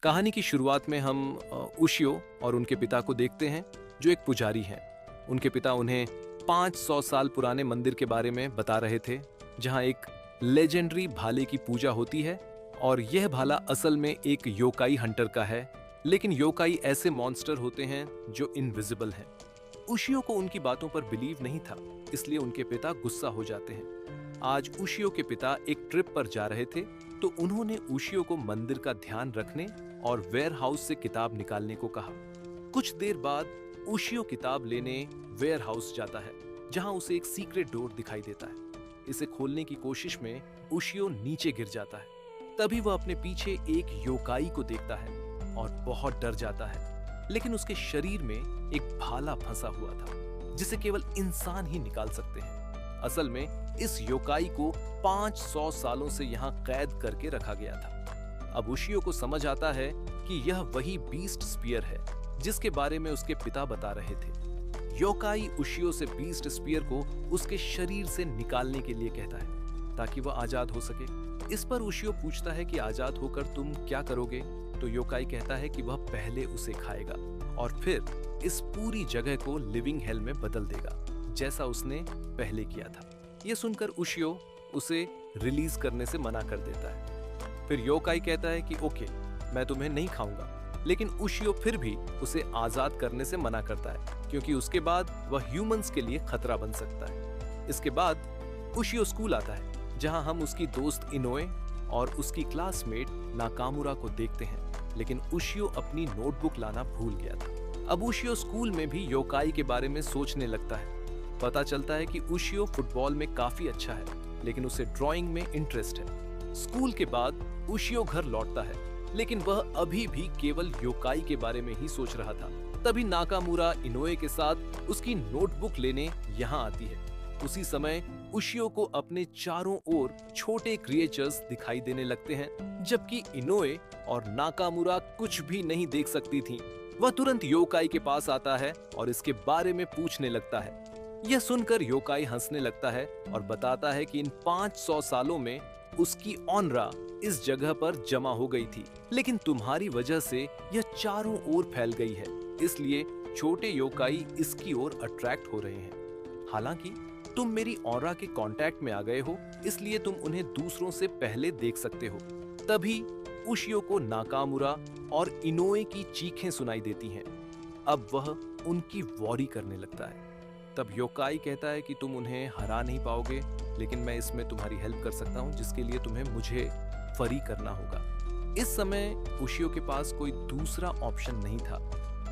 कहानी की शुरुआत में हम उशियो और उनके पिता को देखते हैं, जो एक पुजारी हैं। उनके पिता उन्हें 500 साल पुराने मंदिर के बारे में बता रहे थे, जहां एक लेजेंडरी भाले की पूजा होती है और यह भाला असल में एक योकाई हंटर का है। लेकिन योकाई ऐसे मॉन्स्टर होते हैं जो इनविजिबल हैं। उशियो को उनकी बातों पर बिलीव नहीं था, इसलिए उनके पिता गुस्सा हो जाते हैं। आज उशियो के पिता एक ट्रिप पर जा रहे थे, तो उन्होंने उशियो को मंदिर का ध्यान रखने और वेयर हाउस से किताब निकालने को कहा। कुछ देर बाद उशियो किताब लेने वेयर हाउस जाता है, जहां उसे एक सीक्रेट डोर दिखाई देता है। इसे खोलने की कोशिश में उशियो नीचे गिर जाता है। तभी वह अपने पीछे एक योकाई को देखता है और बहुत डर जाता है। लेकिन उसके शरीर में एक भाला फंसा हुआ था, जिसे केवल इंसान ही निकाल सकते हैं। असल में इस योकाई को 500 सालों से यहाँ कैद करके रखा गया था। अब उशियो को समझ आता है कि यह वही बीस्ट स्पीयर है जिसके बारे में उसके पिता बता रहे थे। योकाई उशियो से बीस्ट स्पीयर को उसके शरीर से निकालने के लिए कहता है, ताकि वह आजाद हो सके। इस पर उशियो पूछता है कि आजाद होकर तुम क्या करोगे? तो योकाई कहता है कि वह पहले उसे खाएगा और फिर इस पूरी जगह को लिविंग हेल में बदल देगा, जैसा उसने पहले किया था। यह सुनकर उशियो उसे रिलीज करने से मना कर देता है। फिर योकाई कहता है कि ओके, मैं तुम्हें नहीं खाऊंगा। लेकिन उशियो फिर भी उसे आजाद करने से मना करता है, क्योंकि उसके बाद वह ह्यूमंस के लिए खतरा बन सकता है। इसके बाद उशियो स्कूल आता है, जहां हम उसकी दोस्त इनोए और उसकी क्लासमेट नाकामुरा को देखते हैं। लेकिन उशियो अपनी नोटबुक लाना भूल गया था। अब उशियो स्कूल में भी योकाई के बारे में सोचने लगता है। पता चलता है कि उशियो फुटबॉल में काफी अच्छा है, लेकिन उसे ड्राइंग में इंटरेस्ट है। स्कूल के बाद उशियो घर लौटता है, लेकिन वह अभी भी केवल योकाई के बारे में ही सोच रहा था। तभी नाकामुरा इनोए के साथ उसकी नोटबुक लेने यहाँ आती है। उसी समय उशियो को अपने चारों ओर छोटे क्रिएचर्स दिखाई देने लगते हैं, जबकि इनोए और नाकामुरा कुछ भी नहीं देख सकती थीं। वह तुरंत योकाई के पास आता है और इसके बारे में पूछने लगता है। यह सुनकर योकाई हंसने लगता है और बताता है कि इन 500 सालों में उसकी ऑनरा इस जगह पर जमा हो गई थी, लेकिन तुम्हारी वजह से यह चारों ओर फैल गई है, इसलिए छोटे योकाई इसकी ओर अट्रैक्ट हो रहे हैं। हालांकि तुम मेरी ऑनरा के कांटेक्ट में आ गए हो, इसलिए तुम उन्हें दूसरों से पहले देख सकते हो। तभी उशियो को नाकामुरा और इनोए की चीखें सुनाई देती हैं। अब वह उनकी वॉरी करने लगता है। तब योकाई कहता है कि तुम उन्हें हरा नहीं पाओगे, लेकिन मैं इसमें तुम्हारी हेल्प कर सकता हूँ, जिसके लिए तुम्हें मुझे फरी करना होगा। इस समय उशियो के पास कोई दूसरा ऑप्शन नहीं था,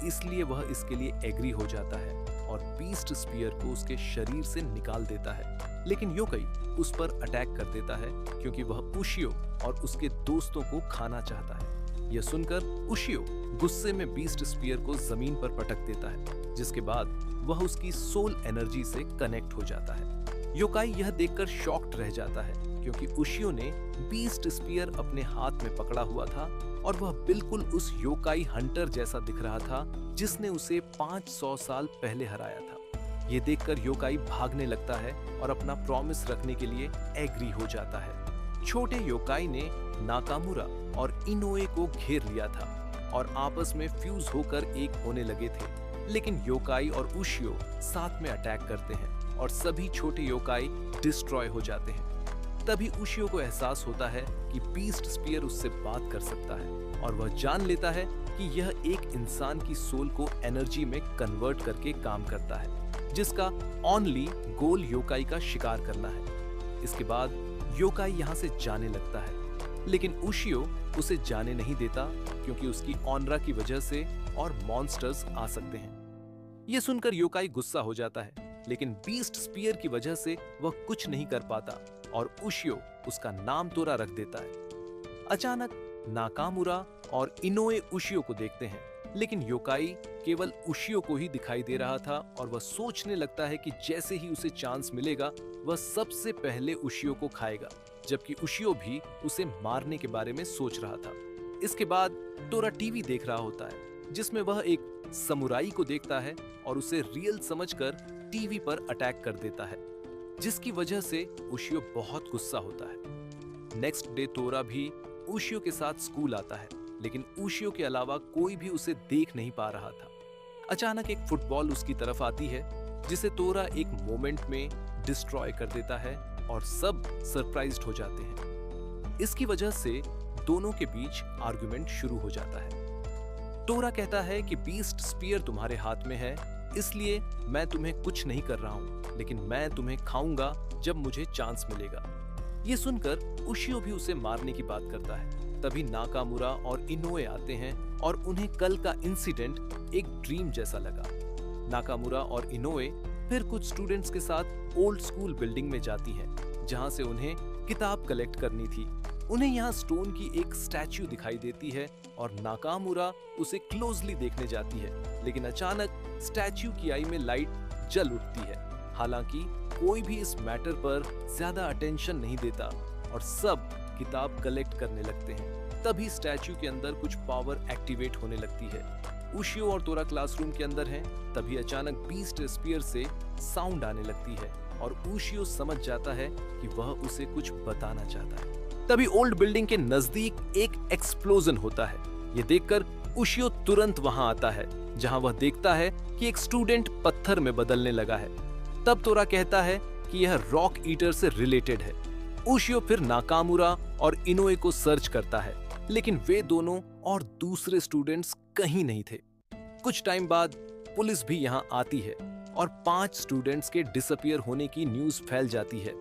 इसलिए वह इसके लिए एग्री हो जाता है और बीस्ट स्पीयर को उसके शरीर से निकाल देता है। लेकिन योकाई उस पर अटैक कर देता है, क्योंकि वह उशियो और उसके दोस्तों को खाना चाहता है। यह सुनकर उशियो गुस्से में बीस्ट स्पीयर को जमीन पर पटक देता है, जिसके बाद वह उसकी सोल एनर्जी से कनेक्ट हो जाता है। योकाई यह देखकर शॉक्ड रह जाता है, क्योंकि उशियो ने बीस्ट स्पीयर अपने हाथ में पकड़ा हुआ था और वह बिल्कुल उस योकाई हंटर जैसा दिख रहा था जिसने उसे 500 साल पहले हराया था। ये देखकर योकाई भागने लगता है और अपना प्रॉमिस रखने के लिए एग्री हो जाता है। छोटे योकाई ने नाकामुरा और इनोए को घेर लिया था और आपस में फ्यूज होकर एक होने लगे थे। लेकिन योकाई और उशियो साथ में अटैक करते हैं और सभी छोटे योकाई डिस्ट्रॉय हो जाते हैं। तभी उशियो को एहसास होता है कि बीस्ट स्पीयर उससे बात कर सकता है और वह जान लेता है कि यह एक इंसान की सोल को एनर्जी में कन्वर्ट करके काम करता है, जिसका ओनली गोल योकाई का शिकार करना है। इसके बाद योकाई यहाँ से जाने लगता है, लेकिन उशियो उसे जाने नहीं देता, क्योंकि उसकी ऑनरा की वजह से और मॉन्स्टर्स आ सकते हैं। यह सुनकर योकाई गुस्सा हो जाता है, लेकिन बीस्ट स्पीयर की वजह से वह कुछ नहीं कर पाता और उशियो उसका नाम तोरा रख देता है। अचानक नाकामुरा और इनोए उशियो को देखते हैं, लेकिन योकाई केवल उशियो को ही दिखाई दे रहा था और वह सोचने लगता है कि जैसे ही उसे चांस मिलेगा वह सबसे पहले उशियो को खाएगा, जबकि उशियो भी उसे मारने के बारे में सोच रहा था। इसके बाद तोरा टीवी देख रहा होता है, जिसमें वह एक समुराई को देखता है और उसे रियल समझकर टीवी पर अटैक कर देता है, जिसकी वजह से उशियो बहुत गुस्सा होता है। नेक्स्ट डे तोरा भी उशियो के साथ स्कूल आता है, लेकिन उशियो के अलावा कोई भी उसे देख नहीं पा रहा था। अचानक एक फुटबॉल उसकी तरफ आती है, जिसे तोरा एक मोमेंट में डिस्ट्रॉय कर देता है और सब सरप्राइज्ड हो जाते हैं। इसकी वजह से दोनों के बीच आर्गुमेंट शुरू हो जाता है। तोरा कहता है कि बीस्ट स्पीयर तुम्हारे हाथ में है, इसलिए मैं तुम्हें कुछ नहीं कर रहा हूं, लेकिन मैं तुम्हें खाऊंगा जब मुझे चांस मिलेगा। ये सुनकर उशियो भी उसे मारने की बात करता है। तभी नाकामुरा और इनोए आते हैं और उन्हें कल का इंसिडेंट एक ड्रीम जैसा लगा। नाकामुरा और इनोए फिर कुछ स्टूडेंट्स के साथ ओल्ड स्कूल बिल्डिंग में जाती हैं, जहां से उन्हें किताब कलेक्ट करनी थी। उन्हें यहाँ स्टोन की एक स्टैच्यू दिखाई देती है और नाकामुरा उसे क्लोजली देखने जाती है, लेकिन अचानक स्टैच्यू की आई में लाइट जल उठती है। हालांकि कोई भी इस मैटर पर ज्यादा अटेंशन नहीं देता और सब किताब कलेक्ट करने लगते हैं। तभी स्टैच्यू के अंदर कुछ पावर एक्टिवेट होने लगती है। उशियो और तोरा क्लासरूम के अंदर हैं। तभी अचानक बीस्ट स्पीयर से साउंड आने लगती है और उशियो समझ जाता है कि वह उसे कुछ बताना चाहता है। तभी ओल्ड बिल्डिंग के नजदीक एक एक्सप्लोजन होता है। ये देखकर उशियो तुरंत वहां आता है, जहां वह देखता है कि एक स्टूडेंट पत्थर में बदलने लगा है। तब तोरा कहता है कि यह रॉक ईटर से रिलेटेड है। उशियो फिर नाकामुरा और इनोए को सर्च करता है, लेकिन वे दोनों और दूसरे स्टूडेंट्स कहीं नहीं थे। कुछ टाइम बाद पुलिस भी यहाँ आती है और 5 स्टूडेंट्स के डिसअपियर होने की न्यूज फैल जाती है,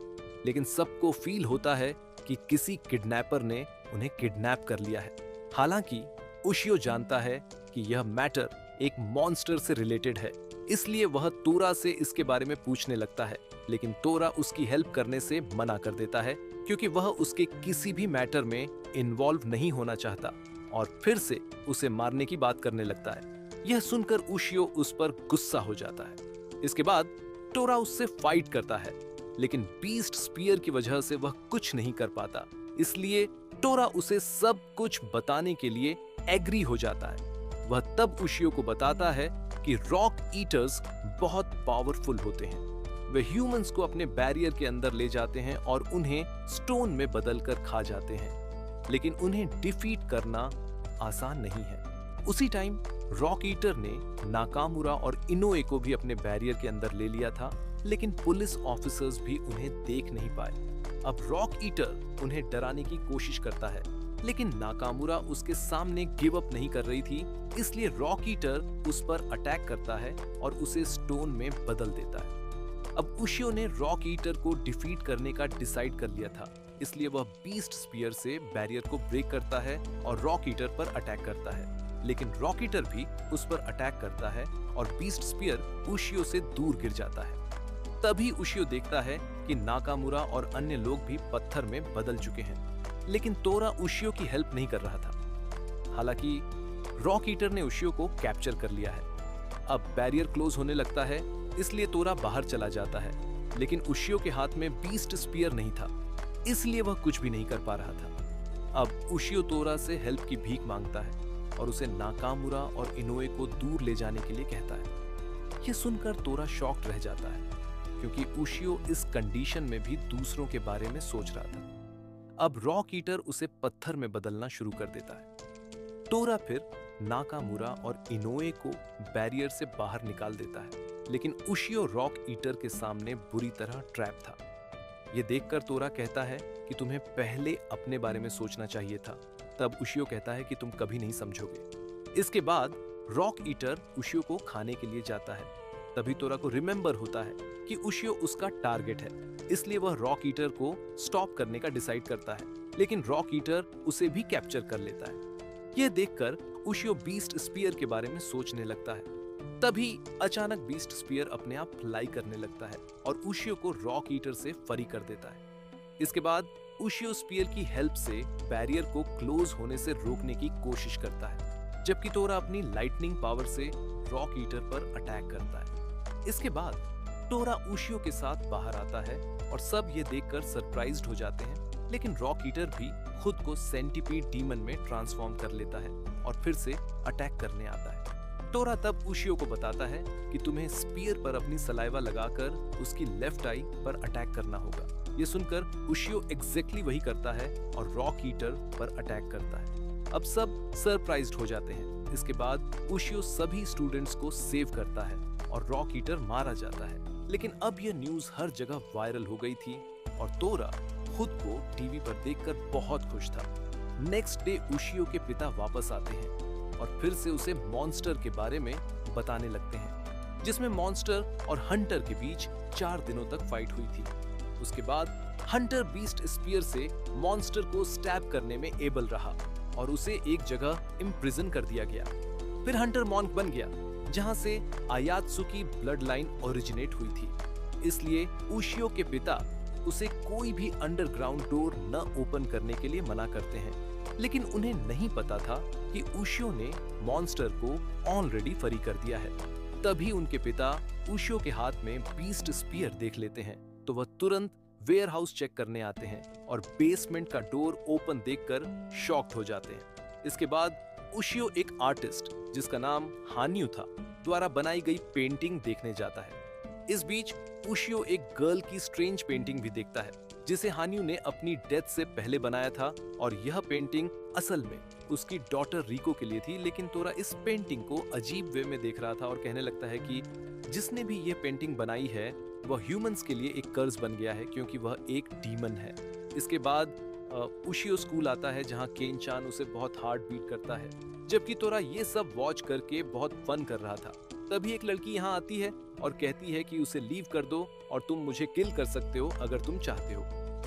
लेकिन सबको फील होता है कि किसी किडनैपर ने उन्हें किडनैप कर लिया है। हालांकि उशियो जानता है कि यह मैटर एक मॉन्स्टर से रिलेटेड है, इसलिए वह तोरा से इसके बारे में पूछने लगता है, लेकिन तोरा उसकी हेल्प करने से मना कर देता है क्योंकि वह उसके किसी भी मैटर में इन्वॉल्व नहीं होना चाहता और फिर से उसे मारने की बात करने लगता है। यह सुनकर उशियो उस पर गुस्सा हो जाता है। इसके बाद तोरा उससे फाइट करता है, लेकिन बीस्ट स्पीयर की वजह से वह कुछ नहीं कर पाता, इसलिए तोरा उसे सब कुछ बताने के लिए एग्री हो जाता है। वह तब उशियो को बताता है कि रॉक ईटर्स बहुत पावरफुल होते हैं। वे ह्यूमंस को अपने बैरियर के अंदर ले जाते हैं और उन्हें स्टोन में बदलकर खा जाते हैं, लेकिन उन्हें डिफीट करना आसान नहीं है। उसी टाइम रॉक ईटर ने नाकामुरा और इनोए को भी अपने बैरियर के अंदर ले लिया था, लेकिन पुलिस ऑफिसर्स भी उन्हें देख नहीं पाए। अब रॉक ईटर उन्हें डराने की कोशिश करता है, लेकिन नाकामुरा उसके सामने गिव अप नहीं कर रही थी, इसलिए रॉक ईटर उस पर अटैक करता है और उसे स्टोन में बदल देता है। अब उशियो ने रॉक ईटर को डिफीट करने का डिसाइड कर लिया था, इसलिए वह बीस्ट स्पीयर से बैरियर को ब्रेक करता है और रॉक ईटर पर अटैक करता है, लेकिन रॉक ईटर भी उस पर अटैक करता है और बीस्ट स्पीयर उशियो से दूर गिर जाता है। तभी उशियो देखता है कि नाकामुरा और अन्य लोग भी पत्थर में बदल चुके हैं, लेकिन तोरा उशियो की हेल्प नहीं कर रहा था। हालांकि रॉक ईटर ने उशियो को कैप्चर कर लिया है। अब बैरियर क्लोज होने लगता है, इसलिए तोरा बाहर चला जाता है, लेकिन उशियो के हाथ में बीस्ट स्पीयर नहीं था, इसलिए वह कुछ भी नहीं कर पा रहा था। अब उशियो तोरा से हेल्प की भीख मांगता है और उसे नाकामुरा और इनोए को दूर ले जाने के लिए कहता है। यह सुनकर तोरा शॉक्ड रह जाता है, क्योंकि उशियो इस कंडीशन में भी दूसरों के बारे में सोच रहा था। अब रॉक ईटर उसे पत्थर में बदलना शुरू कर देता है। तोरा फिर नाकामुरा और इनोए को बैरियर से बाहर निकाल देता है, लेकिन उशियो रॉक ईटर के सामने बुरी तरह ट्रैप था। यह देखकर तोरा कहता है कि तुम्हें पहले अपने बारे में सोचना चाहिए था। तब उशियो कहता है कि तुम कभी नहीं समझोगे। इसके बाद रॉक ईटर उशियो को खाने के लिए जाता है। तभी तोरा को रिमेंबर होता है कि उशियो उसका टारगेट है, इसलिए वह रॉक ईटर को स्टॉप करने का डिसाइड करता है, लेकिन रॉक ईटर उसे भी कैप्चर कर लेता है। यह देखकर उशियो बीस्ट स्पीयर के बारे में सोचने लगता है। तभी अचानक बीस्ट स्पीयर अपने आप फ्लाई करने लगता है और उशियो को रॉक ईटर से फरी कर देता है। इसके बाद उशियो स्पीयर की हेल्प से बैरियर को क्लोज होने से रोकने की कोशिश करता है, जबकि तोरा अपनी लाइटनिंग पावर से रॉक ईटर पर अटैक करता है। इसके बाद तोरा उशियो के साथ बाहर आता है और सब ये देखकर सरप्राइज्ड हो जाते हैं, लेकिन रॉक ईटर भी खुद को सेंटीपीड डीमन में ट्रांसफॉर्म कर लेता है और फिर से अटैक करने आता है। तोरा तब उशियो को बताता है कि तुम्हें स्पीयर पर अपनी सलाइवा लगाकर उसकी लेफ्ट आई पर अटैक करना होगा। ये सुनकर उशियो एग्जैक्टली वही करता है और रॉक ईटर पर अटैक करता है। अब सब सरप्राइज्ड हो जाते हैं। इसके बाद उशियो सभी स्टूडेंट्स को सेव करता है और रॉक ईटर मारा जाता है। लेकिन अब यह न्यूज हर जगह वायरल हो गई थी और तोरा खुद को टीवी पर देखकर बहुत खुश था। नेक्स्ट डे उशियो के पिता वापस आते हैं और फिर से उसे मॉन्स्टर के बारे में बताने लगते हैं, जिसमें मॉन्स्टर और हंटर के बीच 4 दिनों तक फाइट हुई थी। उसके बाद हंटर बीस्ट स्पीयर से मॉन्स्टर को स्टैब करने में एबल रहा और उसे एक जगह इम्प्रिजन कर दिया गया। फिर हंटर मॉन्क बन गया, जहां से आयात्सुकी ब्लड लाइन ओरिजिनेट हुई थी। इसलिए उशियो के पिता उसे कोई भी अंडरग्राउंड डोर न ओपन करने के लिए मना करते हैं। लेकिन उन्हें नहीं पता था कि उशियो ने मॉन्स्टर को ऑलरेडी फ्री कर दिया है। तभी उनके पिता उशियो के हाथ में बीस्ट स्पीयर देख लेते हैं, तो वह तुरंत वेयरहाउस चेक करने आते हैं और बेसमेंट का डोर ओपन देखकर शॉक्ड हो जाते हैं। इसके बाद उशियो एक आर्टिस्ट जिसका नाम हान्यू था द्वारा बनाई गई पेंटिंग देखने जाता है। इस बीच उशियो एक गर्ल की स्ट्रेंज पेंटिंग भी देखता है, जिसे हान्यू ने अपनी डेथ से पहले बनाया था और यह पेंटिंग असल में उसकी डॉटर रिको के लिए थी। लेकिन तोरा इस पेंटिंग को अजीब वे में देख रहा था और कहने लगता है कि जिसने भी यह पेंटिंग बनाई है वह ह्यूमंस के लिए एक कर्ज बन गया है, क्योंकि वह एक डीमन है। इसके बाद उशियो स्कूल आता है, जहां केन चान उसे बहुत हार्ड बीट करता है, जबकि तोरा ये सब वॉच करके बहुत फन कर रहा था। तभी एक लड़की यहाँ आती है और कहती है कि उसे लीव कर दो और तुम मुझे किल कर सकते हो अगर तुम चाहते हो।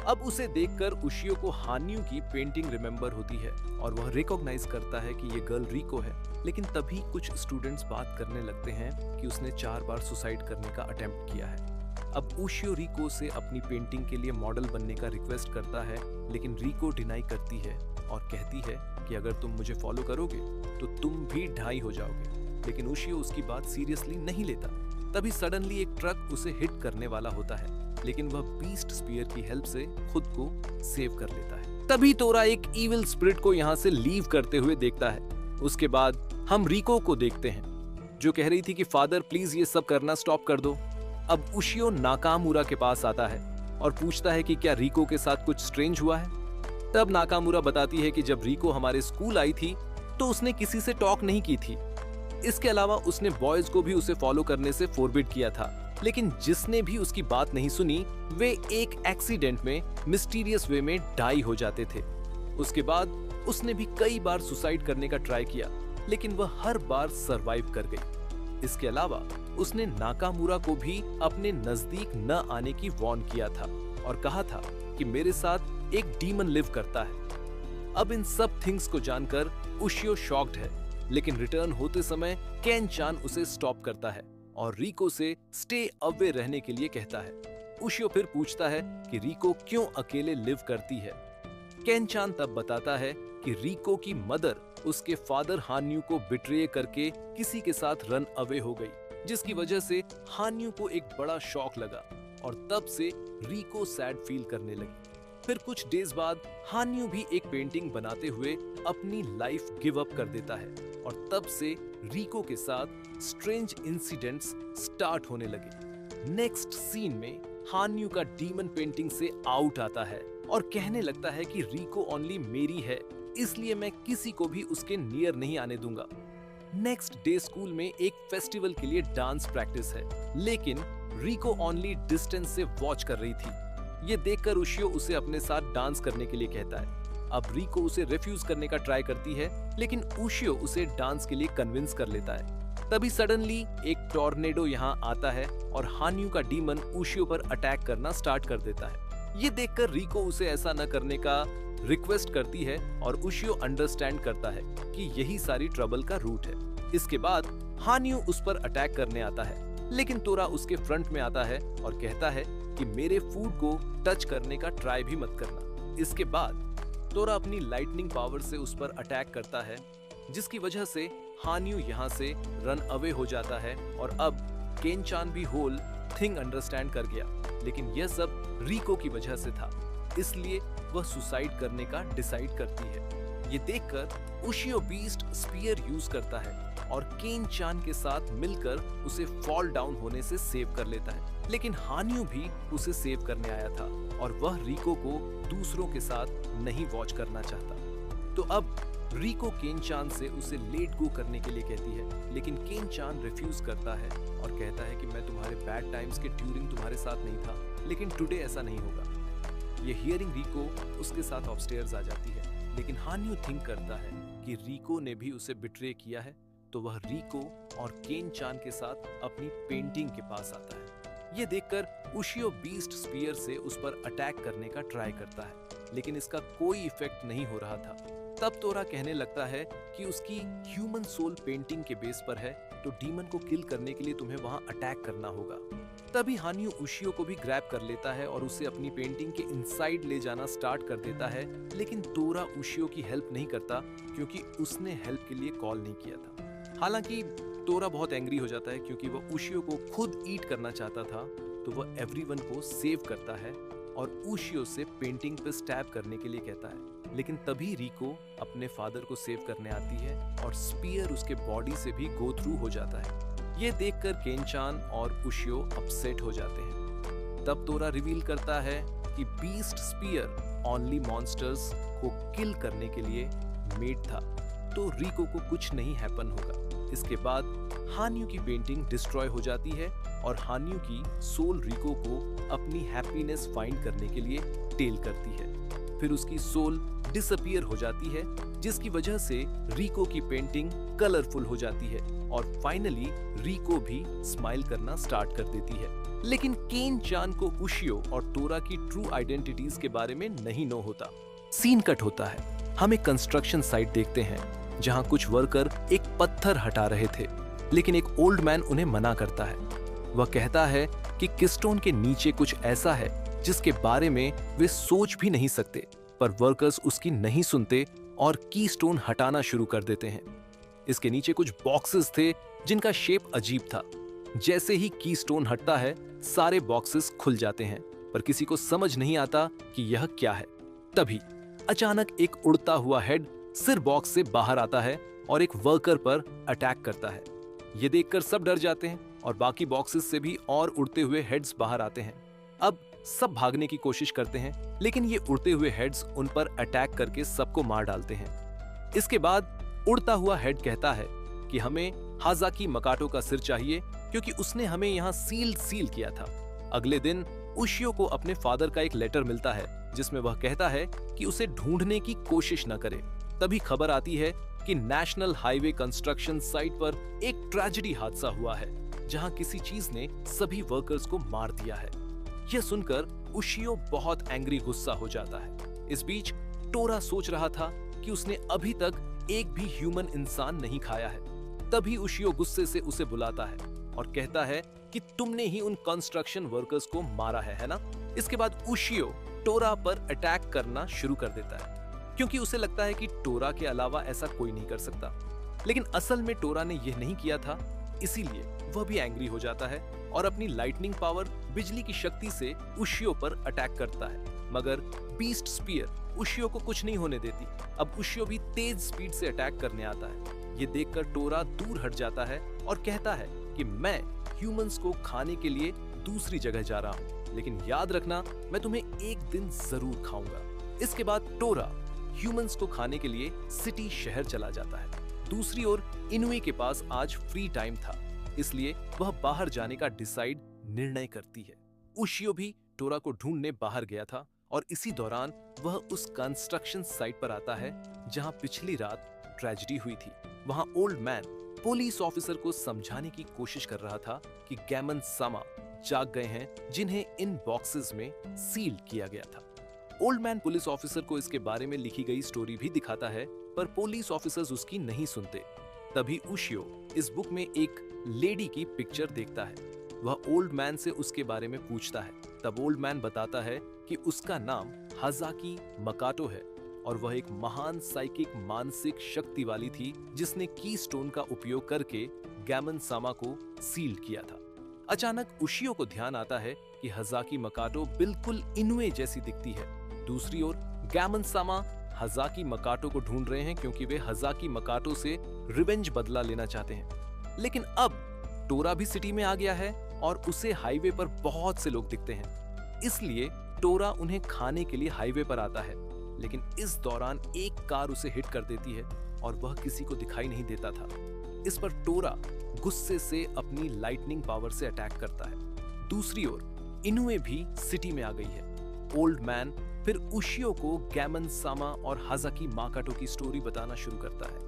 अब उसे देखकर उशियो को हान्यू की पेंटिंग रिमेम्बर होती है और वह रिकॉग्नाइज करता है कि ये गर्ल रिको है। लेकिन तभी कुछ स्टूडेंट्स बात करने लगते हैं कि उसने 4 बार सुसाइड करने का अटेम्प्ट किया है। अब उशियो रिको से अपनी पेंटिंग के लिए मॉडल बनने का रिक्वेस्ट करता है, लेकिन रिको डिनाई करती है और कहती है कि अगर तुम मुझे फॉलो करोगे तो तुम भी ढाई हो जाओगे। लेकिन उशियो उसकी बात सीरियसली नहीं लेता। तभी सडनली एक ट्रक उसे हिट करने वाला होता है, लेकिन वह बीस्ट स्पीयर की हेल्प से खुद को सेव कर लेता है। तभी तोरा एक इविल स्पिरिट को यहाँ से लीव करते हुए देखता है। उसके बाद हम रिको को देखते हैं, जो कह रही थी कि फादर प्लीज ये सब करना स्टॉप कर दो। अब उशियो नाकामुरा के पास आता है और पूछता है कि क्या रिको के साथ कुछ स्ट्रेंज हुआ है। तब नाकामुरा बताती है कि जब रिको हमारे स्कूल आई थी तो उसने किसी से टॉक नहीं की थी। इसके अलावा उसने बॉयज को भी उसे फॉलो करने से फोरबिड किया था, लेकिन जिसने भी उसकी बात नहीं सुनी वे एक एक्सीडेंट में मिस्टीरियस वे में डाई हो जाते थे। उसके बाद उसने भी कई बार सुसाइड करने का ट्राई किया, लेकिन वह हर बार सरवाइव कर गई। इसके अलावा उसने नाकामुरा को भी अपने नजदीक न आने की वार्न किया था और कहा था कि मेरे साथ एक डीमन लिव करता है। अब इन सब थिंग्स को जानकर उशियो शॉक्ड है, लेकिन रिटर्न होते समय केन चान उसे स्टॉप करता है और रिको से स्टे अवे रहने के लिए कहता है। उशियो फिर पूछता है कि रिको क्यों अकेले लिव करती है। केन चान तब बताता है कि रिको की मदर उसके फादर हान्यू को बिट्रे करके किसी के साथ रन अवे हो गई, जिसकी वजह से हान्यू को एक बड़ा शॉक लगा और तब से रिको सैड फील करने लगी। फिर कुछ डेज बाद हान्यू भी एक पेंटिंग बनाते हुए अपनी लाइफ गिव अप कर देता है और तब से रिको के साथ स्ट्रेंज इंसिडेंट्स स्टार्ट होने लगे। नेक्स्ट सीन में हान्यू का डीमन पेंटिंग से आउट आता है और कहने लगता है कि रिको ओनली मेरी है, इसलिए मैं किसी को भी उसके नियर नहीं आने दूंगा। नेक्स्ट डे स्कूल में एक फेस्टिवल के लिए डांस प्रैक्टिस है, लेकिन रिको ओनली डिस्टेंस से वॉच कर रही थी। ये देखकर उशियो उसे अपने साथ डांस करने के लिए कहता है। अब रिको उसे रिफ्यूज करने का ट्राई करती है, लेकिन उशियो उसे डांस के लिए कन्विंस कर लेता है। तभी सडनली एक टॉर्नेडो यहाँ आता है और हान्यू का डीमन उशियो पर अटैक करना स्टार्ट कर देता है। ये देखकर रिको उसे ऐसा न करने का रिक्वेस्ट करती है और उशियो अंडरस्टैंड करता है कि यही सारी ट्रबल का रूट है। इसके बाद हान्यू उस पर अटैक करने आता है, लेकिन तोरा उसके फ्रंट में आता है और कहता है कि मेरे फूड को टच करने का ट्राई भी मत करना। इसके बाद तोरा अपनी लाइटनिंग पावर से उस पर अटैक करता है, जिसकी वजह से हान्यू यहाँ से रन अवे हो जाता है और अब केन चान भी होल थिंग अंडरस्टैंड कर गया, लेकिन यह सब रिको की वजह से था, इसलिए वह सुसाइड करने का डिसाइड करती है। ये देखकर उशियो बीस्ट स्पीयर यूज करता है और केन चान के साथ मिलकर उसे फॉल डाउन होने से सेव कर लेता है, लेकिन हान्यू भी उसे सेव करने आया था और वह रिको को दूसरों के साथ नहीं वॉच करना चाहता। तो अब रिको केन चान से उसे लेट गो करने के लिए कहती है, लेकिन केन चान रिफ्यूज करता है और कहता है कि मैं तुम्हारे बैड टाइम्स के ड्यूरिंग तुम्हारे साथ नहीं था, लेकिन टुडे ऐसा नहीं होगा। ये हियरिंग रिको उसके साथ अपस्टेयर्स आ जाती है, लेकिन हान्यू थिंक करता है कि रिको ने भी उसे बिट्रे किया है, तो वह रिको और केन चान के साथ अपनी पेंटिंग के पास आता है। ये देखकर उशियो बीस्ट स्पीयर से उस पर अटैक करने का ट्राई करता है, लेकिन इसका कोई इफेक्ट नहीं हो रहा था। तब तोरा कहने लगता है कि उसकी ह्यूमन सोल पेंटिंग के बेस पर है, तो डीमन को किल करने के लिए तुम्हें वहां अटैक करना होगा। तभी हान्यू उशियो को भी ग्रैब कर लेता है और उसे अपनी पेंटिंग के इनसाइड ले जाना स्टार्ट कर देता है, लेकिन तोरा उशियो की हेल्प नहीं करता क्योंकि उसने हेल्प के लिए कॉल नहीं किया था। हालांकि तोरा बहुत एंग्री हो जाता है क्योंकि वह उशियो को खुद ईट करना चाहता था, तो वह एवरीवन को सेव करता है और उशियो से पेंटिंग पे स्टैब करने के लिए कहता है। लेकिन तभी रिको अपने फादर को सेव करने आती है और स्पीयर उसके बॉडी से भी गो थ्रू हो जाता है। ये देखकर केन चान और उशियो अपसेट हो जाते हैं। तब तोरा रिवील करता है कि बीस्ट स्पीयर ओनली मॉन्स्टर्स को किल करने के लिए मेड था, तो रिको को कुछ नहीं हैपन होगा। इसके बाद हान्यू की पेंटिंग डिस्ट्रॉय हो जाती है और हान्यू की सोल रिको को अपनी हैप्पीनेस फाइंड करने के लिए टेल करती है। फिर उसकी सोल डिसअपीयर हो जाती है, जिसकी वजह से रिको की पेंटिंग कलरफुल हो जाती है और फाइनली रिको भी स्माइल करना स्टार्ट कर देती है। लेकिन केन चान को उशियो और तोरा की ट्रू आइडेंटिटीज के बारे में नहीं नो होता। सीन कट होता है। हम एक कंस्ट्रक्शन साइट देखते हैं जहां कुछ वर्कर एक पत्थर हटा रहे थे, लेकिन एक ओल्ड मैन उन्हें मना करता है। वह कहता है कि कीस्टोन के नीचे कुछ ऐसा है जिसके बारे में वे सोच भी नहीं सकते, पर वर्कर्स उसकी नहीं सुनते और कीस्टोन हटाना शुरू कर देते हैं। इसके नीचे कुछ बॉक्सेस थे जिनका शेप अजीब था। जैसे ही कीस्टोन हटता है, सारे बॉक्सेस खुल जाते हैं, पर किसी को समझ नहीं आता कि यह क्या है। तभी अचानक एक उड़ता हुआ हेड सिर बॉक्स से बाहर आता है और एक वर्कर पर अटैक करता है। ये देखकर सब डर जाते हैं और बाकी बॉक्सेस से भी और उड़ते हुए हेड्स बाहर आते हैं। अब सब भागने की कोशिश करते हैं, लेकिन ये उड़ते हुए हेड्स उन पर अटैक करके सबको मार डालते हैं। इसके बाद उड़ता हुआ हेड कहता है कि हमें हाजाकी मकाटो का सिर चाहिए क्योंकि उसने हमें यहाँ सील किया था। अगले दिन उशियो को अपने फादर का एक लेटर मिलता है जिसमें वह कहता है कि उसे ढूंढने की कोशिश न करे। तभी खबर आती है कि नेशनल हाईवे कंस्ट्रक्शन साइट पर एक ट्रेजेडी हादसा हुआ है जहां किसी चीज ने सभी वर्कर्स को मार दिया है। यह सुनकर उशियो बहुत एंग्री गुस्सा हो जाता है। इस बीच टोरा सोच रहा था कि उसने अभी तक एक भी ह्यूमन इंसान नहीं खाया है। तभी उशियो गुस्से से उसे बुलाता है और कहता है कि तुमने ही उन कंस्ट्रक्शन वर्कर्स को मारा है ना? इसके बाद उशियो टोरा पर अटैक करना शुरू कर देता है क्योंकि उसे लगता है कि टोरा के अलावा ऐसा कोई नहीं कर सकता। लेकिन असल में टोरा ने यह नहीं किया था, इसीलिए वह भी एंग्री हो जाता है और अपनी लाइटनिंग पावर, बिजली की शक्ति से उशियो पर अटैक करता है। मगर बीस्ट स्पीयर उशियो को कुछ नहीं होने देती। अब उशियो भी तेज स्पीड से अटैक करने आता है। ये देखकर टोरा दूर हट जाता है और कहता है कि मैं ह्यूमंस को खाने के लिए दूसरी जगह जा रहा हूँ, लेकिन याद रखना मैं तुम्हें एक दिन जरूर खाऊंगा। इसके बाद टोरा ह्यूमंस को खाने के लिए सिटी शहर चला जाता है। दूसरी ओर इनुए के पास आज फ्री टाइम था, इसलिए वह बाहर जाने का निर्णय करती है। उशियो भी टोरा को ढूंढने बाहर गया था और इसी दौरान वह उस कंस्ट्रक्शन साइट पर आता है जहां पिछली रात ट्रेजेडी हुई थी। वहां ओल्ड मैन पुलिस ऑफिसर को समझाने की कोशिश कर रहा था कि गैमन सामा जाग गए हैं जिन्हें इन बॉक्सेस में सील किया गया था। ओल्ड मैन पुलिस ऑफिसर को इसके बारे में लिखी गई स्टोरी भी दिखाता है, पर पुलिस ऑफिसर्स उसकी नहीं सुनते। तभी उशियो इस बुक में एक लेडी की पिक्चर देखता है। वह ओल्ड मैन से उसके बारे में पूछता है। तब ओल्ड मैन बताता है कि उसका नाम हाजाकी मकाटो है और वह एक महान साइकिक मानसिक शक्ति वाली थी जिसने कीस्टोन का उपयोग करके गैमन सामा को सील किया था। अचानक उशियो को ध्यान आता है कि हाजाकी मकाटो बिल्कुल इनुए जैसी दिखती है। दूसरी ओर गैमन सामा हाजाकी मकाटो को ढूंढ रहे हैं क्योंकि वे हाजाकी मकाटो से रिवेंज बदला लेना चाहते हैं। लेकिन अब टोरा भी सिटी में आ गया है और उसे हाईवे पर बहुत से लोग दिखते हैं, इसलिए टोरा उन्हें खाने के लिए हाईवे पर आता है। लेकिन इस दौरान एक कार उसे हिट कर देती है और वह किसी को दिखाई नहीं देता था। इस पर टोरा गुस्से से अपनी लाइटनिंग पावर से अटैक करता है। दूसरी ओर इनुए भी सिटी में आ गई है। ओल्ड मैन फिर उशियो को गैमन सामा और हाजाकी माकाटो की स्टोरी बताना शुरू करता है।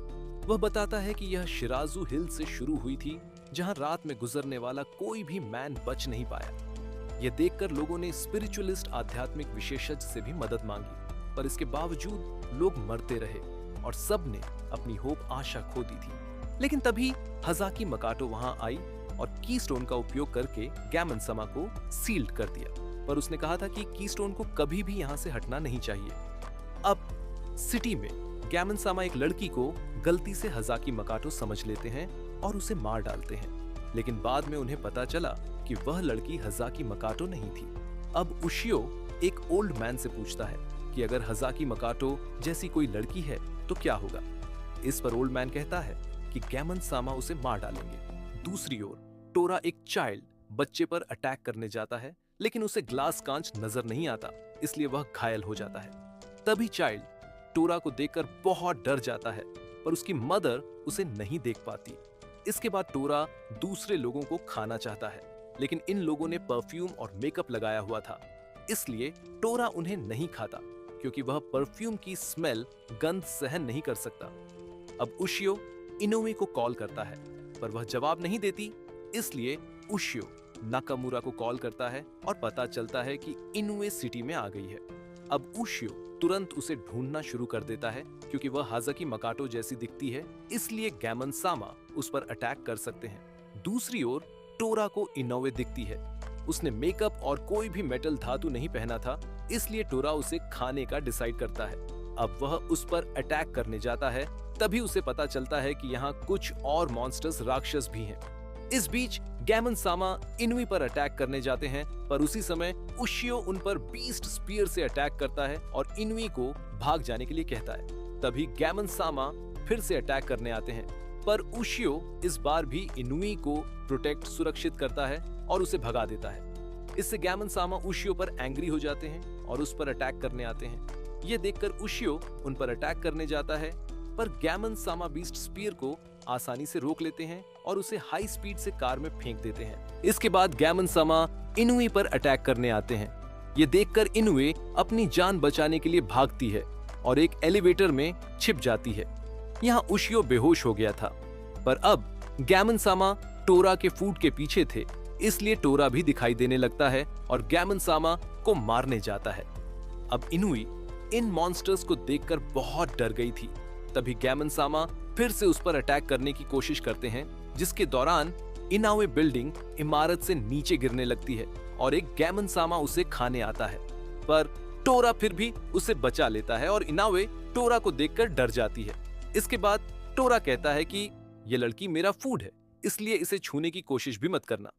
वह बताता है कि यह शिराजू हिल से शुरू हुई थी, जहां रात में गुजरने वाला कोई भी मैन बच नहीं पाया। यह देखकर लोगों ने स्पिरिचुअलिस्ट आध्यात्मिक विशेषज्ञ से भी मदद मांगी, पर इसके बावजूद लोग मरते रहे और सब ने अपनी होप आशा खो दी थी। लेकिन तभी हाजाकी माकाटो वहां आई और कीस्टोन का उपयोग करके गैमन सामा को सील्ड कर दिया, पर उसने कहा था कि कीस्टोन को कभी भी यहां से हटना नहीं चाहिए। अब सिटी में गैमन सामा एक लड़की को गलती से हाजाकी माकाटो समझ लेते हैं और उसे मार डालते हैं, लेकिन बाद में उन्हें पता चला कि वह लड़की हाजाकी माकाटो नहीं थी। अब उशियो एक ओल्ड मैन से पूछता है कि अगर हाजाकी माकाटो जैसी कोई लड़की है तो क्या होगा। इस पर ओल्ड मैन कहता है कि गैमन सामा उसे मार डालेंगे। दूसरी ओर टोरा एक चाइल्ड बच्चे पर अटैक करने जाता है, लेकिन उसे ग्लास कांच नजर नहीं आता, इसलिए वह घायल हो जाता है। तभी चाइल्ड टोरा को देखकर बहुत डर जाता है, पर उसकी मदर उसे नहीं देख पाती। इसके बाद टोरा दूसरे लोगों को खाना चाहता है, लेकिन इन लोगों ने परफ्यूम और मेकअप लगाया हुआ था, इसलिए टोरा उन्हें नहीं खाता, क्योंकि वह परफ्यूम की स्मेल गंध सहन नहीं कर सकता। अब उशियो इनोवे को कॉल करता है, पर वह जवाब नहीं देती, इसलिए उशियो नाकामुरा को कॉल करता है और पता चलता है कि इनोवे सिटी में आ गई है। अब उशियो तुरंत उसे ढूंढना शुरू कर देता है, क्योंकि वह हाजाकी माकाटो जैसी दिखती है, इसलिए गैमन सामा उस पर अटैक कर सकते हैं। दूसरी ओर टोरा को इनोवे दिखती है। उसने मेकअप और कोई भी मेटल धातु नहीं पहना था, इसलिए टोरा उसे खाने का डिसाइड करता है। अब वह उस पर अटैक करने जाता है, तभी उसे पता चलता है कि यहाँ कुछ और मॉन्स्टर्स राक्षस भी हैं। इस बीच गैमन सामा इनुई पर अटैक करने जाते हैं, पर उसी समय उशियो उन पर बीस्ट स्पीयर से अटैक करता है और इनुई को भाग जाने के लिए कहता है। तभी गैमन सामा फिर से अटैक करने आते हैं, पर उशियो इस बार भी इनुई को सुरक्षित करता है और उसे भगा देता है। इससे गैमन सामा उशियो पर एंग्री हो जाते हैं और उस पर अटैक करने आते हैं। ये देखकर उशियो उन पर अटैक करने जाता है, पर गैमन सामा बीस्ट स्पीयर को आसानी से रोक लेते हैं और उसे हाई स्पीड से कार में फेंक देते हैं। इसके बाद गैमन सामा इनुई पर अटैक करने आते हैं। ये देखकर इनुई अपनी जान बचाने के लिए भागती है और एक एलिवेटर में छिप जाती है। यहाँ उशियो बेहोश हो गया था, पर अब गैमन सामा टोरा के फूट के पीछे थे, इसलिए टोरा भी दिखाई देने लगता है और गैमन सामा को मारने जाता है। अब इनुई इन मॉन्स्टर्स को देखकर बहुत डर गई थी। तभी गैमन सामा फिर से उस पर अटैक करने की कोशिश करते हैं, जिसके दौरान इनावे बिल्डिंग इमारत से नीचे गिरने लगती है और एक गैमन सामा उसे खाने आता है, पर टोरा फिर भी उसे बचा लेता है और इनावे टोरा को देखकर डर जाती है। इसके बाद टोरा कहता है कि ये लड़की मेरा फूड है, इसलिए इसे छूने की कोशिश भी मत करना।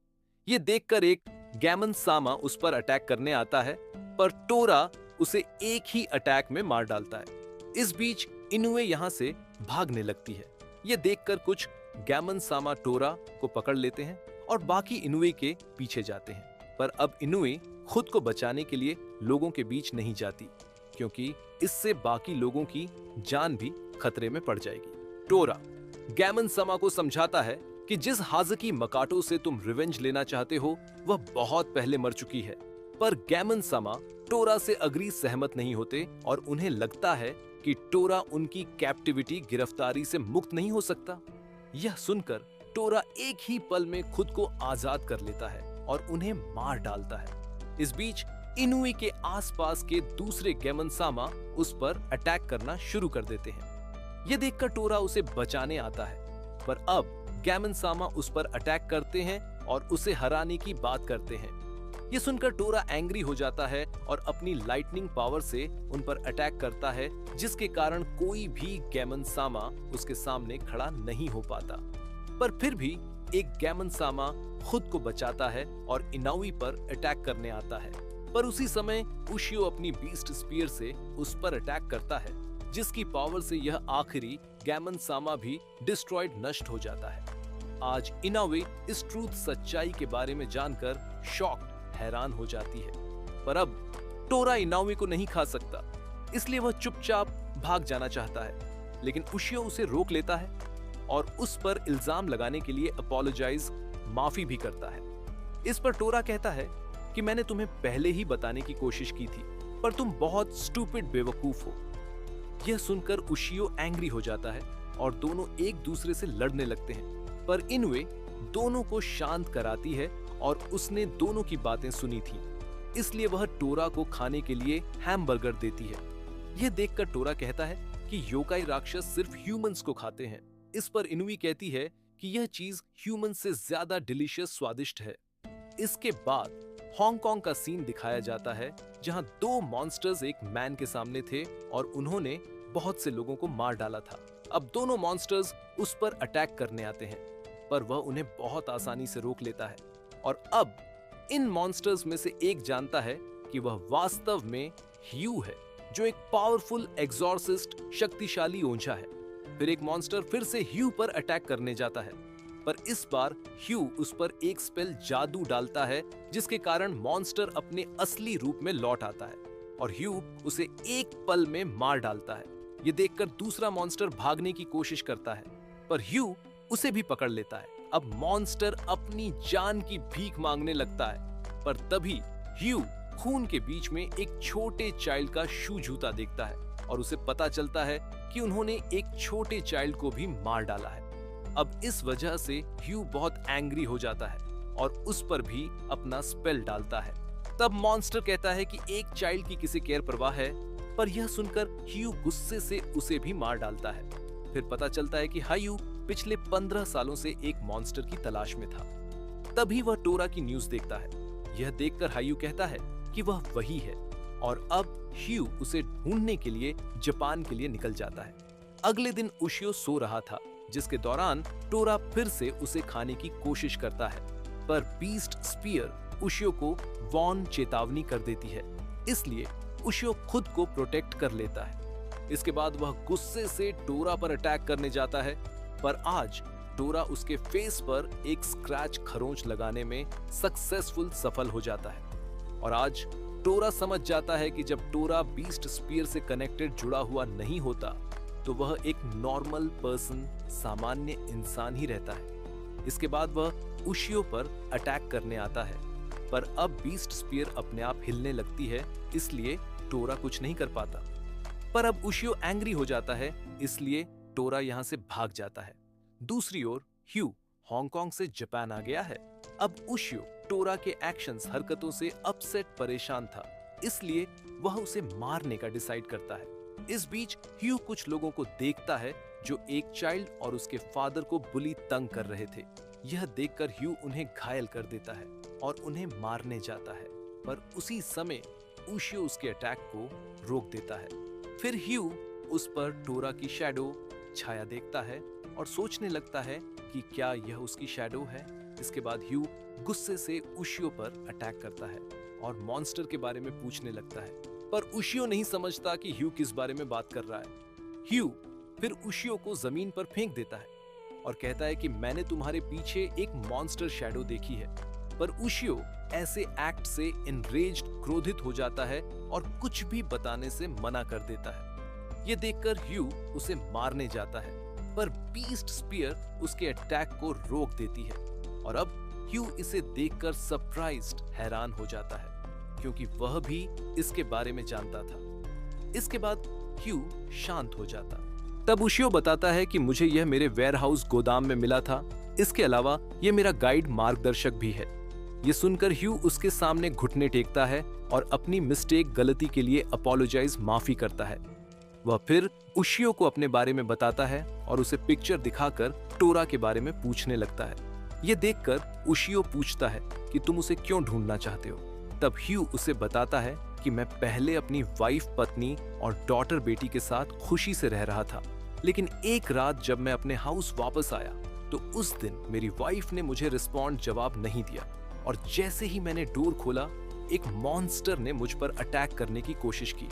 ये देखकर एक गैमन सामा उस पर अटैक करने आता है, पर टोरा उसे एक ही अटैक में मार डालता है। इस बीच इनुए यहाँ से भागने लगती है। ये देखकर कुछ गैमन सामा टोरा को पकड़ लेते हैं और बाकी इनुए के पीछे जाते हैं, पर अब इनुए खुद को बचाने के लिए लोगों के बीच नहीं जाती, क्योंकि इससे बाकी लोगों की जान भी खतरे में पड़ जाएगी। टोरा गैमन सामा को समझाता है कि जिस हाजाकी माकाटो से तुम रिवेंज लेना चाहते हो वह बहुत पहले मर चुकी है, पर गैमन सामा टोरा से अग्री सहमत नहीं होते और उन्हें लगता है कि टोरा उनकी कैप्टिविटी गिरफ्तारी से मुक्त नहीं हो सकता। यह सुनकर टोरा एक ही पल में खुद को आजाद कर लेता है और उन्हें मार डालता है। इस बीच इनुई के आसपास के दूसरे गैमन सामा उस पर अटैक करना शुरू कर देते हैं। यह देखकर टोरा उसे बचाने आता है, पर अब गैमन सामा उस पर अटैक करते हैं और उसे हराने की बात करते हैं। ये सुनकर टोरा एंग्री हो जाता है और अपनी लाइटनिंग पावर से उन पर अटैक करता है, जिसके कारण कोई भी गैमन सामा उसके सामने खड़ा नहीं हो पाता। पर फिर भी एक गैमन सामा खुद को बचाता है और इनाउई पर अटैक करने आता है, पर उसी समय उशियो अपनी बीस्ट स्पीयर से उस पर अटैक करता है, जिसकी पावर से यह आखिरी गैमन सामा भी डिस्ट्रॉयड नष्ट हो जाता है। आज इनाउई इस ट्रूथ सच्चाई के बारे में जानकर शॉक्ड हैरान हो जाती है, पर अब टोरा इनाउई को नहीं खा सकता, इसलिए वह चुपचाप भाग जाना चाहता है। लेकिन उशियो उसे रोक लेता है और उस पर इल्जाम लगाने के लिए अपोलोजाइज, माफी भी करता है। इस पर टोरा कहता है कि मैंने तुम्हें पहले ही बताने की कोशिश की थी, पर तुम बहुत स्टूपिड बेवकूफ हो। यह सुनकर उशियो एंग्री हो जाता है और दोनों एक दूसरे से लड़ने लगते हैं, पर इनुए दोनों को शांत कराती है और उसने दोनों की बातें सुनी थी, इसलिए वह टोरा को खाने के लिए हैमबर्गर देती है। यह देखकर टोरा कहता है कि योकाई राक्षस सिर्फ ह्यूमंस को खाते हैं। इस पर इनुई कहती है कि यह चीज ह्यूमन से ज्यादा डिलीशियस स्वादिष्ट है। इसके बाद हांगकांग का सीन दिखाया जाता है, जहां दो मॉन्स्टर्स एक मैन के सामने थे और उन्होंने बहुत से लोगों को मार डाला था। अब दोनों मॉन्स्टर्स उस पर अटैक करने आते हैं, पर वह उन्हें बहुत आसानी से रोक लेता है। और अब इन मॉन्स्टर्स में से एक जानता है कि वह वास्तव में ह्यू है, जो एक पावरफुल एग्जॉर्सिस्ट, शक्तिशाली ओंझा है। फिर एक मॉन्स्टर फिर से ह्यू पर अटैक करने जाता है, पर इस बार ह्यू उस पर एक स्पेल जादू डालता है, जिसके कारण मॉन्स्टर अपने असली रूप में लौट आता है और ह्यू उसे एक पल में मार डालता है। ये देखकर दूसरा मॉन्स्टर भागने की कोशिश करता है, पर ह्यू उसे भी पकड़ लेता है। अब मॉन्स्टर अपनी जान की भीख मांगने लगता है, पर तभी ह्यू खून के बीच में एक छोटे चाइल्ड का शू जूता देखता है और उसे पता चलता है कि उन्होंने एक छोटे चाइल्ड को भी मार डाला है। अब इस वजह से ह्यू बहुत एंग्री हो जाता है और उस पर भी अपना स्पेल डालता है। तब मॉन्स्टर कहता है कि एक चाइल्ड की किसे केयर परवाह है, पर यह सुनकर ह्यू गुस्से से उसे भी मार डालता है। फिर पता चलता है कि ह्यू पिछले 15 सालों से एक मॉन्स्टर की तलाश में था। तभी वह टोरा की न्यूज देखता है। यह देखकर ह्यू कहता है कि वह वही है और अब ह्यू उसे ढूंढने के लिए जापान के लिए निकल जाता है। अगले दिन उशियो सो रहा था, जिसके दौरान टोरा फिर से उसे खाने की कोशिश करता है, पर बीस्ट स्पीयर उशियो को वॉर्न चेतावनी कर देती है, इसलिए उशियो खुद को प्रोटेक्ट कर लेता है। इसके बाद वह गुस्से से टोरा पर अटैक करने जाता है, पर आज टोरा उसके फेस पर एक स्क्रैच खरोंच लगाने में सक्सेसफुल सफल हो जाता है। और आज टोरा समझ जाता है कि जब टोरा बीस्ट स्पीयर से कनेक्टेड जुड़ा हुआ नहीं होता, तो वह एक नॉर्मल पर्सन, सामान्य इंसान ही रहता है। इसके बाद वह उशियो पर अटैक करने आता है, पर अब बीस्ट स्पीयर अपने आप हिलने लगती है, इसलिए टोरा कुछ नहीं कर पाता। पर अब उशियो एंग्री हो जाता है, इसलिए टोरा यहाँ से भाग जाता है। दूसरी ओर ह्यू हांगकांग से जापान आ गया है। अब उशियो टोरा के एक्शंस, हरकतों से अपसेट, परेशान था, इसलिए वह उसे मारने का डिसाइड करता है। इस बीच ह्यू कुछ लोगों को देखता है जो एक चाइल्ड और उसके फादर को बुली तंग कर रहे थे। यह देखकर ह्यू उन्हें घायल कर देता है और उन्हें मारने जाता है, पर उसी समय उशियो उसके अटैक को रोक देता है। फिर ह्यू उस पर टोरा की शैडो, छाया देखता है और सोचने लगता है कि क्या यह उसकी शैडो है। इसके बाद ह्यू गुस्से से उशियो पर अटैक करता है और मॉन्स्टर के बारे में पूछने लगता है, पर उशियो नहीं समझता कि ह्यू किस बारे में बात कर रहा है। ह्यू फिर उशियो को जमीन पर फेंक देता है और कहता है कि मैंने तुम्हारे पीछे एक मॉन्स्टर शैडो देखी है। पर उशियो ऐसे एक्ट से एनरेज्ड, क्रोधित हो जाता है और कुछ भी बताने से मना कर देता है। ये देखकर ह्यू उसे मारने जाता है, पर बीस्ट स्पीयर उसके अटैक को रोक देती है और अब ह्यू इसे देखकर सरप्राइज्ड, हैरान हो जाता है, क्योंकि वह भी इसके बारे में जानता था। इसके बाद ह्यू शांत हो जाता। तब उशियो बताता है कि मुझे यह मेरे वेयरहाउस गोदाम में मिला था, इसके अलावा यह मेरा गाइड मार्गदर्शक भी है। ये सुनकर ह्यू उसके सामने घुटने टेकता है और अपनी मिस्टेक, गलती के लिए अपोलोजाइज, माफी करता है। वह फिर उशियो को अपने बारे में बताता है और उसे पिक्चर दिखाकर टोरा के बारे में पूछने लगता है। यह देखकर उशियो पूछता है कि तुम उसे क्यों ढूंढना चाहते हो। तब ह्यू उसे बताता है कि मैं पहले अपनी वाइफ, पत्नी और डॉटर, बेटी के साथ खुशी से रह रहा था, लेकिन एक रात जब मैं अपने हाउस वापस आया तो उस दिन मेरी वाइफ ने मुझे रिस्पॉन्ड जवाब नहीं दिया और जैसे ही मैंने डोर खोला, एक मॉन्स्टर ने मुझ पर अटैक करने की कोशिश की,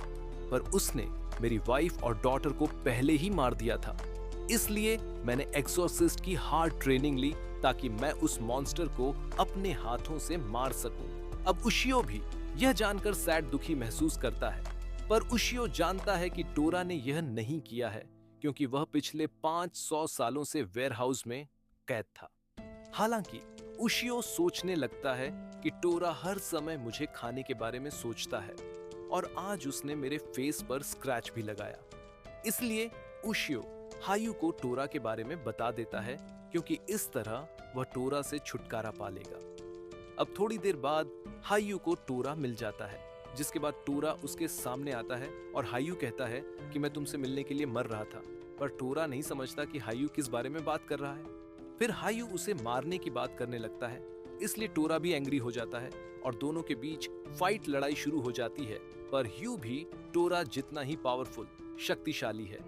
पर उसने मेरी वाइफ और डॉटर को पहले ही मार दिया था। इसलिए मैंने एक्सोर्सिस्ट की हार्ड ट्रेनिंग ली ताकि मैं उस मॉन्स्टर को अपने हाथों से मार सकूं। अब उशियो भी यह जानकर सैड, दुखी महसूस करता है, पर उशियो जानता है कि टोरा ने यह नहीं किया है क्योंकि वह पिछले 500 सालों से वेयरहाउस में कैद था। हालांकि उशियो सोचने लगता है कि टोरा हर समय मुझे खाने के बारे में सोचता है और आज उसने मेरे फेस पर स्क्रैच भी लगाया। इसलिए उशियो हायू को टोरा के बारे में बता देता है, क्योंकि इस तरह वह टोरा से छुटकारा पा लेगा। अब थोड़ी देर बाद हायू को टोरा मिल जाता है, जिसके बाद टोरा उसके सामने आता है और हायू कहता है कि मैं तुमसे मिलने के लिए मर रहा था। पर टोरा नहीं समझता कि हायू किस बारे में बात कर रहा है। फिर हायू उसे मारने की बात करने लगता है, इसलिए टोरा भी एंग्री हो जाता है और दोनों के बीच फाइट लड़ाई शुरू हो जाती है। पर ह्यू भी टोरा जितना ही पावरफुल, शक्तिशाली है।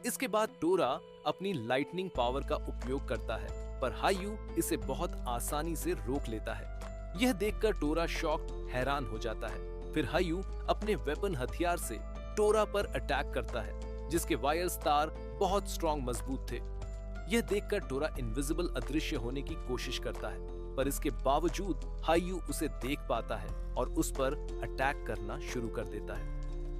इसके बाद टोरा अपनी लाइटनिंग पावर का उपयोग करता है, पर हायू इसे बहुत आसानी से रोक लेता है। यह देखकर टोरा शॉक हैरान हो जाता है। फिर हायू अपने वेपन हथियार से टोरा पर अटैक करता है, जिसके वायर्स तार बहुत स्ट्रॉन्ग मजबूत थे। यह देखकर टोरा इनविजिबल अदृश्य होने की कोशिश करता है, पर इसके बावजूद हायू उसे देख पाता है और उस पर अटैक करना शुरू कर देता है।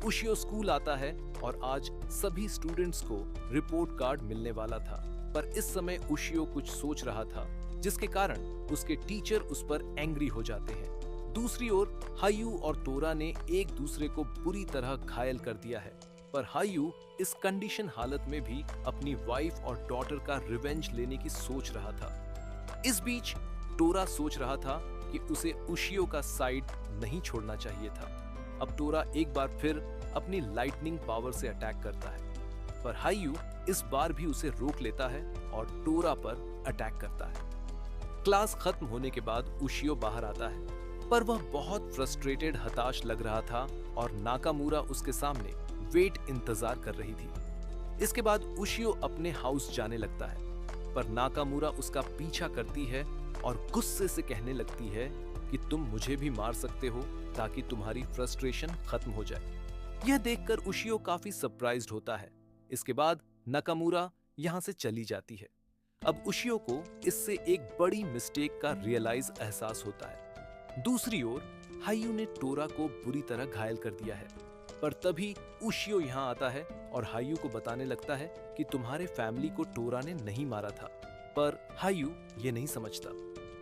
उशियो स्कूल आता है और आज सभी स्टूडेंट्स को रिपोर्ट कार्ड मिलने वाला था, पर इस समय उशियो कुछ सोच रहा था, जिसके कारण उसके टीचर उस पर एंग्री हो जाते हैं। दूसरी ओर हायू और टोरा ने एक दूसरे को बुरी तरह घायल कर दिया है, पर हायू इस कंडीशन हालत में भी अपनी वाइफ और डॉटर का रिवेंज लेने की सोच रहा था। इस बीच टोरा सोच रहा था कि उसे उशियो का साइड नहीं छोड़ना चाहिए था। अब टोरा एक बार फिर अपनी लाइटनिंग पावर से अटैक करता है, पर हायू इस बार भी उसे रोक लेता है और टोरा पर अटैक करता है। क्लास खत्म होने के बाद उशियो बाहर आता है, पर वह बहुत फ्रस्ट्रेटेड, हताश लग रहा था और नाकामुरा उसके सामने वेट इंतजार कर रही थी। इसके बाद उशियो अपने हाउस जाने लगता है, पर नाकामुरा उसका पीछा करती है और गुस्से से कहने लगती है कि तुम मुझे भी मार सकते हो ताकि तुम्हारी फ्रस्ट्रेशन खत्म हो जाए। यह देखकर उशियो काफी सरप्राइज्ड होता है। इसके बाद नाकामुरा यहाँ से चली जाती है। अब उशियो को इससे एक बड़ी मिस्टेक का रियलाइज एहसास होता है। दूसरी ओर हायू ने टोरा को बुरी तरह घायल कर दिया है, पर तभी उशियो यहाँ आता है और हायू को बताने लगता है कि तुम्हारे फैमिली को टोरा ने नहीं मारा था, पर हायू ये नहीं समझता।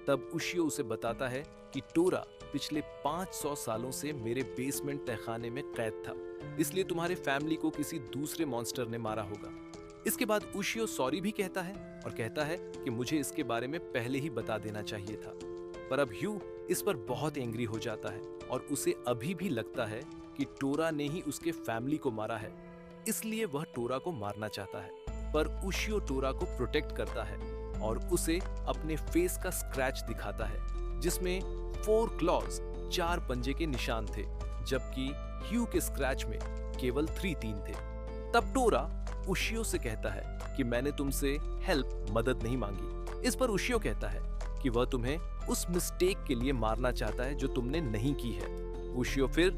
तब उशियो उसे बताता है कि टोरा पिछले 500 सालों से मेरे बेसमेंट तहखाने में कैद था, इसलिए तुम्हारे फैमिली को किसी दूसरे मॉन्स्टर ने मारा होगा। इसके बाद उशियो सॉरी भी कहता है और कहता है कि मुझे इसके बारे में पहले ही बता देना चाहिए था। पर अब ह्यू इस पर बहुत एंग्री हो जाता है और उसे अभी भी लगता है कि टोरा ने ही उसके फैमिली को मारा है, इसलिए वह टोरा को मारना चाहता है। पर उशियो टोरा को प्रोटेक्ट करता है और उसे अपने फेस का स्क्रैच दिखाता है, जिसमें 4 क्लॉज, 4 पंजे के निशान थे, जबकि ह्यू के स्क्रैच में केवल 3 थे। तब टोरा उशियो से कहता है कि मैंने तुमसे मदद नहीं मांगी। इस पर उशियो कहता है कि वह तुम्हें उस मिस्टेक के लिए मारना चाहता है जो तुमने नहीं की है। उशियो फिर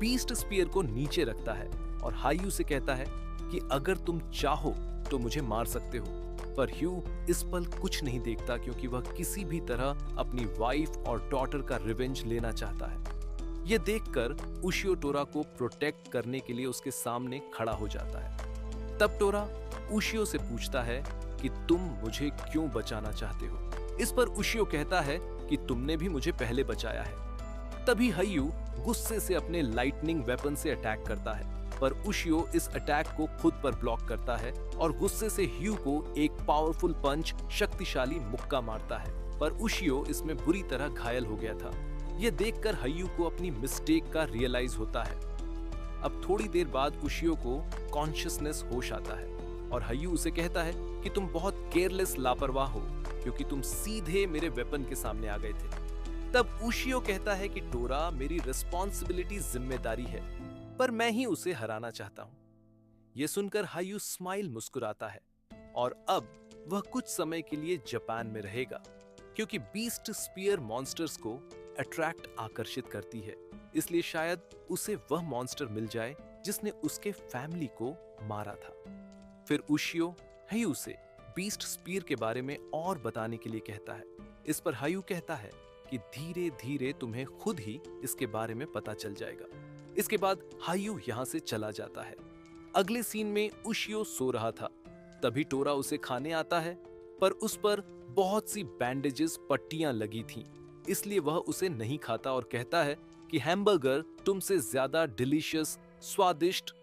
बीस्ट स्पीयर को नीचे रखता है और हायू से कहता है कि अगर तुम चाहो तो मुझे मार सकते हो। पर ह्यू इस पल कुछ नहीं देखता, क्योंकि वह किसी भी तरह अपनी वाइफ और डॉटर का रिवेंज लेना चाहता है। यह देखकर उशियो टोरा को प्रोटेक्ट करने के लिए उसके सामने खड़ा हो जाता है। तब टोरा उशियो से पूछता है कि तुम मुझे क्यों बचाना चाहते हो। इस पर उशियो कहता है कि तुमने भी मुझे पहले बचाया है। तभी हायू गुस्से से अपने लाइटनिंग वेपन से अटैक करता है, पर उशियो इस अटैक को खुद पर ब्लॉक करता है और गुस्से से ह्यू को एक पावरफुल पंच, शक्तिशाली मुक्का मारता है। पर उशियो इसमें बुरी तरह घायल हो गया था। यह देखकर हायू को अपनी मिस्टेक का रियलाइज होता है। अब थोड़ी देर बाद उशियो को कॉन्शियसनेस होश आता है और हायू उसे कहता है कि तुम बहुत केयरलेस, लापरवाह हो, क्योंकि तुम सीधे मेरे वेपन के सामने आ गए थे। तब उशियो कहता है कि टोरा मेरी रिस्पॉन्सिबिलिटी, जिम्मेदारी है, पर मैं ही उसे हराना चाहता हूं। यह सुनकर हायू स्माइल मुस्कुराता है और अब वह कुछ समय के लिए जापान में रहेगा, क्योंकि बीस्ट स्पीयर मॉन्स्टर्स को अट्रैक्ट, आकर्षित करती है। इसलिए शायद उसे वह मॉन्स्टर मिल जाए जिसने उसके फैमिली को मारा था। फिर उशियो हायू से बीस्ट स्पीयर के बारे में और बताने के लिए कहता है। इस पर हायू कहता है कि धीरे धीरे तुम्हें खुद ही इसके बारे में पता चल जाएगा। इसके बाद हायू यहाँ से चला जाता है। अगले सीन में उशियो सो रहा था तभी टोरा उसे खाने आता है, पर उस पर बहुत सी बैंडेजेस पट्टियां लगी थीं, इसलिए वह उसे नहीं खाता और कहता है कि हैमबर्गर तुमसे ज्यादा डिलीशियस, स्वादिष्ट